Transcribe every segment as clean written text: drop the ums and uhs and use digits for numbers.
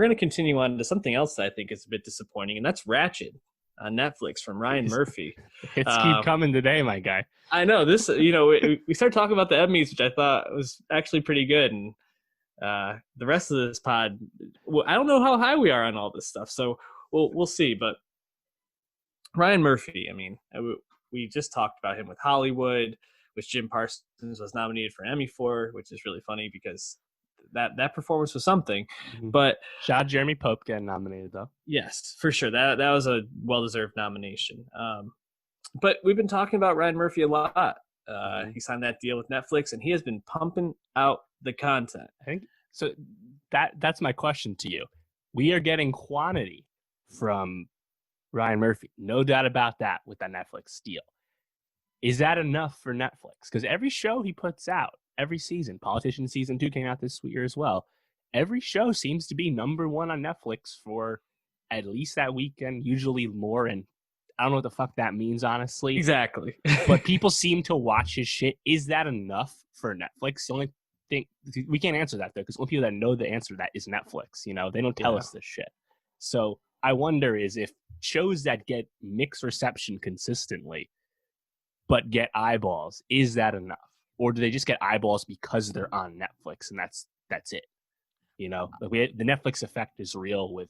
going to continue on to something else that I think is a bit disappointing, and that's Ratched on Netflix from Ryan Murphy. Hits keep Um, coming today, my guy. I know this. We started talking about the Emmys, which I thought was actually pretty good, and the rest of this pod, well, I don't know how high we are on all this stuff, so we'll see. But Ryan Murphy, I mean, we just talked about him with Hollywood, which Jim Parsons was nominated for an Emmy for, which is really funny because that performance was something. Mm-hmm. But shout out Jeremy Pope getting nominated though. Yes, for sure. That was a well-deserved nomination. But we've been talking about Ryan Murphy a lot. He signed that deal with Netflix, and he has been pumping out the content. I think so. That's my question to you. We are getting quantity from Ryan Murphy, no doubt about that, with that Netflix deal. Is that enough for Netflix? Because every show he puts out, every season, Politician Season 2 came out this year as well, every show seems to be number one on Netflix for at least that weekend, usually more. And I don't know what the fuck that means, honestly. Exactly. But people seem to watch his shit. Is that enough for Netflix? The only thing, we can't answer that though, because only people that know the answer to that is Netflix. They don't tell us this shit. So I wonder is if shows that get mixed reception consistently but get eyeballs, is that enough? Or do they just get eyeballs because they're on Netflix and that's it? The Netflix effect is real with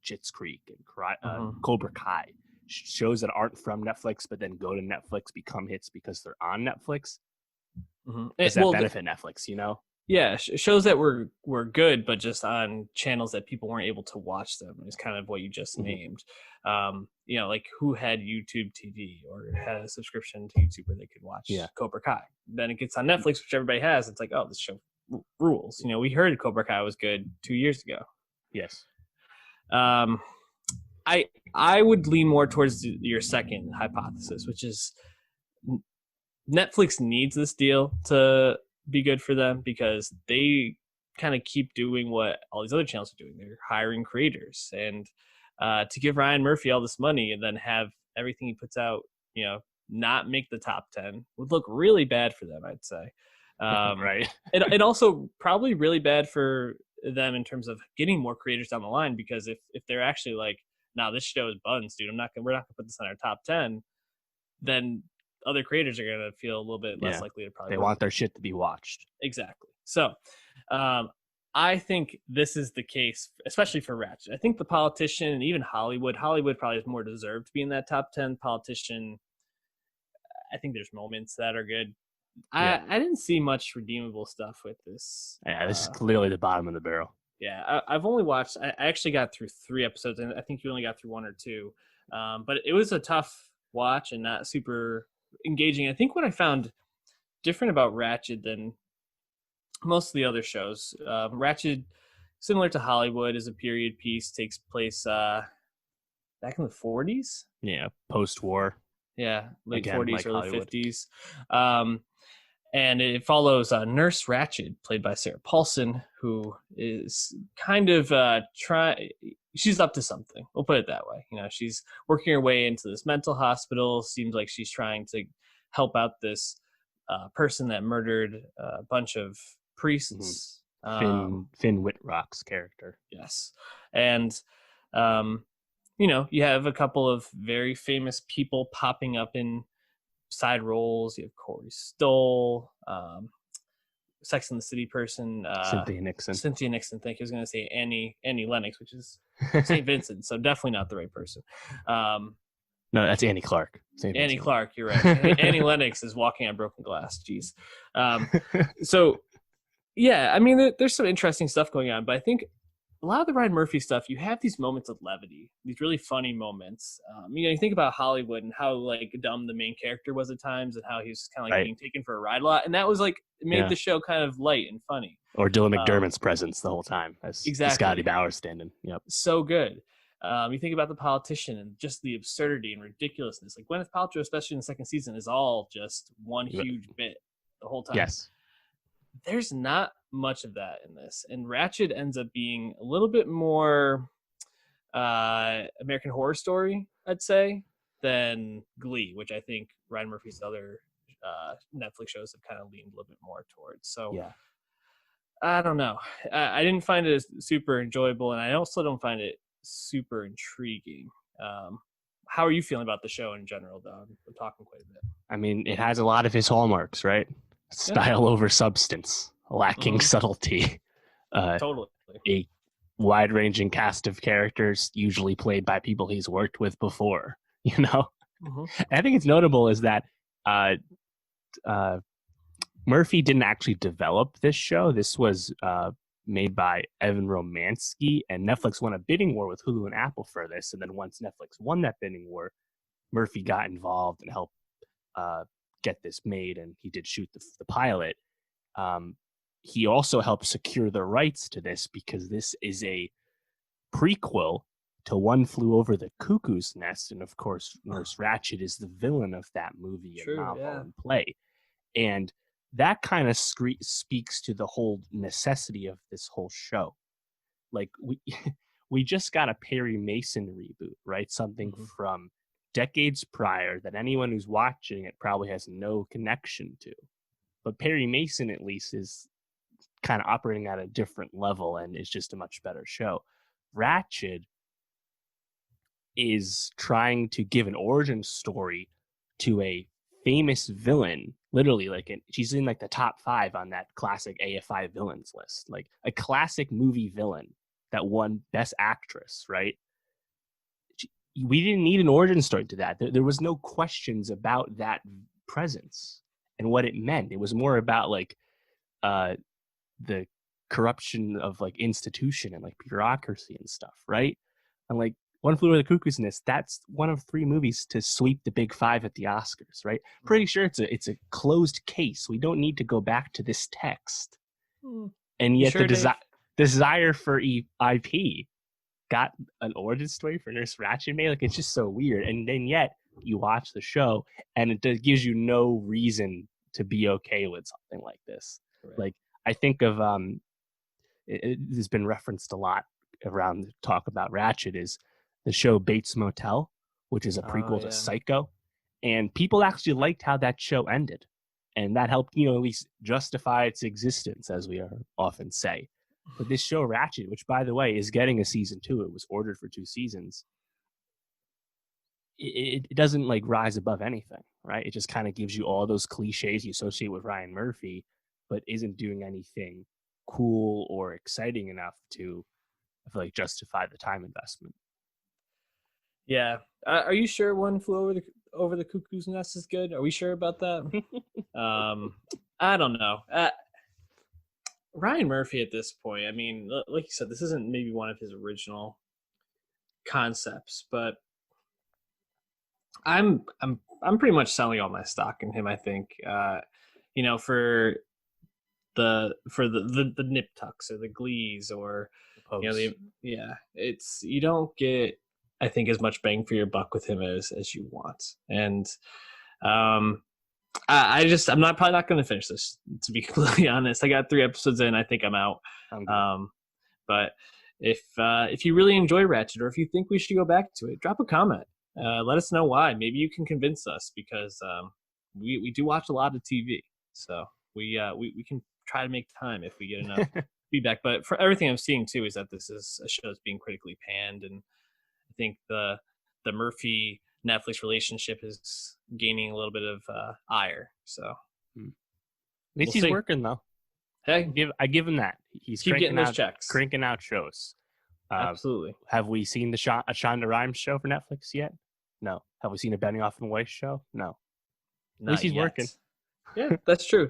Schitt's Creek and Cobra Kai. Shows that aren't from Netflix but then go to Netflix become hits because they're on Netflix. Does that benefit Netflix? Yeah, shows that were good, but just on channels that people weren't able to watch them is kind of what you just named. Like who had YouTube TV or had a subscription to YouTube where they could watch Cobra Kai. Then it gets on Netflix, which everybody has. It's like, oh, this show rules. We heard Cobra Kai was good 2 years ago. Yes. I would lean more towards your second hypothesis, which is Netflix needs this deal to be good for them because they kind of keep doing what all these other channels are doing. They're hiring creators, and to give Ryan Murphy all this money and then have everything he puts out, not make the top 10 would look really bad for them, I'd say. Right. And also probably really bad for them in terms of getting more creators down the line, because if they're actually like, nah, this show is buns, dude, we're not gonna put this on our top 10, then other creators are going to feel a little bit less likely to probably. They want their shit to be watched. Exactly. So I think this is the case, especially for Ratched. I think The Politician and even Hollywood probably is more deserved to be in that top 10. Politician, I think there's moments that are good. I didn't see much redeemable stuff with this. Yeah, this is clearly the bottom of the barrel. Yeah, I've only watched, I actually got through 3 episodes, and I think you only got through 1 or 2. But it was a tough watch and not super engaging. I think what I found different about Ratched than most of the other shows, Ratched, similar to Hollywood, is a period piece, takes place back in the 40s. Yeah, post-war. Yeah, late 40s, like early Hollywood. 50s. And it follows Nurse Ratched, played by Sarah Paulson, who is kind of she's up to something. We'll put it that way. She's working her way into this mental hospital. Seems like she's trying to help out this person that murdered a bunch of priests. Finn Wittrock's character. Yes. And, you have a couple of very famous people popping up in side roles. You have Corey Stoll, Sex and the City person, Cynthia Nixon. Thank you. I was going to say Annie Lennox, which is St. Vincent, so definitely not the right person. No, that's Annie Clark. Annie Clark, you're right. Annie Lennox is walking on broken glass. Jeez. So, yeah, I mean, there's some interesting stuff going on, but I think a lot of the Ryan Murphy stuff, you have these moments of levity, these really funny moments. You think about Hollywood and how like dumb the main character was at times, and how he was kind of like being taken for a ride a lot, and that was like it made the show kind of light and funny. Or Dylan McDermott's presence the whole time as Scotty Bauer standing. Yep, so good. You think about The Politician and just the absurdity and ridiculousness. Like Gwyneth Paltrow, especially in the second season, is all just one huge bit the whole time. Yes. There's not much of that in this, and Ratched ends up being a little bit more American Horror Story, I'd say, than Glee, which I think Ryan Murphy's other Netflix shows have kind of leaned a little bit more towards. So I don't know. I didn't find it super enjoyable, and I also don't find it super intriguing. Um, how are you feeling about the show in general, though? I'm talking quite a bit. I mean, it has a lot of his hallmarks, right? Style over substance, lacking subtlety. Totally. A wide-ranging cast of characters, usually played by people he's worked with before. You know, I think it's notable is that Murphy didn't actually develop this show. This was made by Evan Romansky, and Netflix won a bidding war with Hulu and Apple for this. And then once Netflix won that bidding war, Murphy got involved and helped get this made, and he did shoot the pilot. He also helped secure the rights to this because this is a prequel to One Flew Over the Cuckoo's Nest, and of course, Nurse Ratched is the villain of that movie and novel and play, and that kind of speaks to the whole necessity of this whole show. Like we just got a Perry Mason reboot, right? Something from decades prior that anyone who's watching it probably has no connection to. But Perry Mason, at least, is kind of operating at a different level and is just a much better show. Ratched is trying to give an origin story to a famous villain, literally, like she's in like the top 5 on that classic AFI villains list, like a classic movie villain that won Best Actress, right? We didn't need an origin story to that. There was no questions about that presence and what it meant. It was more about like the corruption of like institution and like bureaucracy and stuff, right? And like One Flew Over the Cuckoo's Nest, that's one of 3 movies to sweep the big 5 at the Oscars, right? Pretty sure it's a closed case. We don't need to go back to this text. And yet the desire for IP got an origin story for Nurse Ratched made. Like, it's just so weird. And then yet you watch the show and it gives you no reason to be okay with something like this. Right. Like, I think of it has been referenced a lot around the talk about Ratched is the show Bates Motel, which is a prequel to Psycho, and people actually liked how that show ended, and that helped, at least justify its existence, as we often say. But this show Ratched, which by the way is getting a season 2, it was ordered for 2 seasons. It doesn't like rise above anything, right? It just kind of gives you all those cliches you associate with Ryan Murphy, but isn't doing anything cool or exciting enough to, I feel like, justify the time investment. Yeah. Are you sure One Flew Over the Cuckoo's Nest is good? Are we sure about that? I don't know. Ryan Murphy at this point, I mean, like you said, this isn't maybe one of his original concepts, but I'm pretty much selling all my stock in him. I think, for the nip tucks or the glees or it's, you don't get, I think, as much bang for your buck with him as you want. And I'm probably not going to finish this, to be completely honest. I got 3 episodes in. I think I'm out. But if you really enjoy Ratched, or if you think we should go back to it, drop a comment. Let us know why. Maybe you can convince us, because we do watch a lot of TV, so we can try to make time if we get enough feedback. But for everything I'm seeing too is that this is a show that's being critically panned, and I think the Murphy Netflix relationship is gaining a little bit of ire. So at least he's working though. Hey, I give him that. He's getting those checks, cranking out shows. Absolutely. Have we seen a Shonda Rhimes show for Netflix yet? No. Have we seen a Benioff and Weiss show? No. At least he's working. Yeah, that's true.